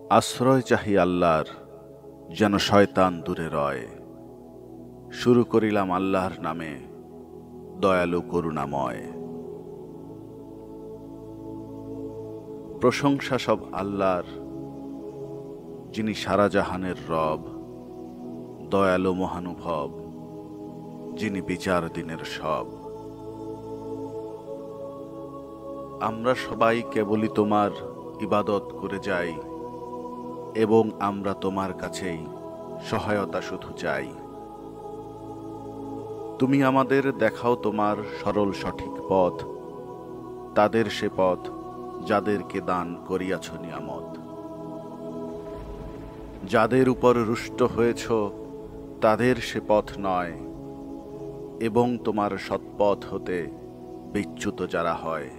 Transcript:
আশ্রয় চাহি আল্লাহর, যেন শয়তান দূরে রয়। শুরু করিলাম আল্লাহর নামে, দয়ালু করুণাময়। প্রশংসা সব আল্লাহর, যিনি সারা জাহানের রব, দয়ালু মহানুভব, যিনি বিচার দিনের সব। আমরা সবাই কেবলই তোমার ইবাদত করে যাই, এবং আমরা তোমার কাছেই সহায়তা শুধু চাই। তুমি আমাদের দেখাও তোমার সরল সঠিক পথ, তাদের সে পথ যাদেরকে দান করিয়াছ নিয়ামত। যাদের উপর রুষ্ট হয়েছ তাদের সে পথ নয়, এবং তোমার সৎপথ হতে বিচ্যুত যারা হয়।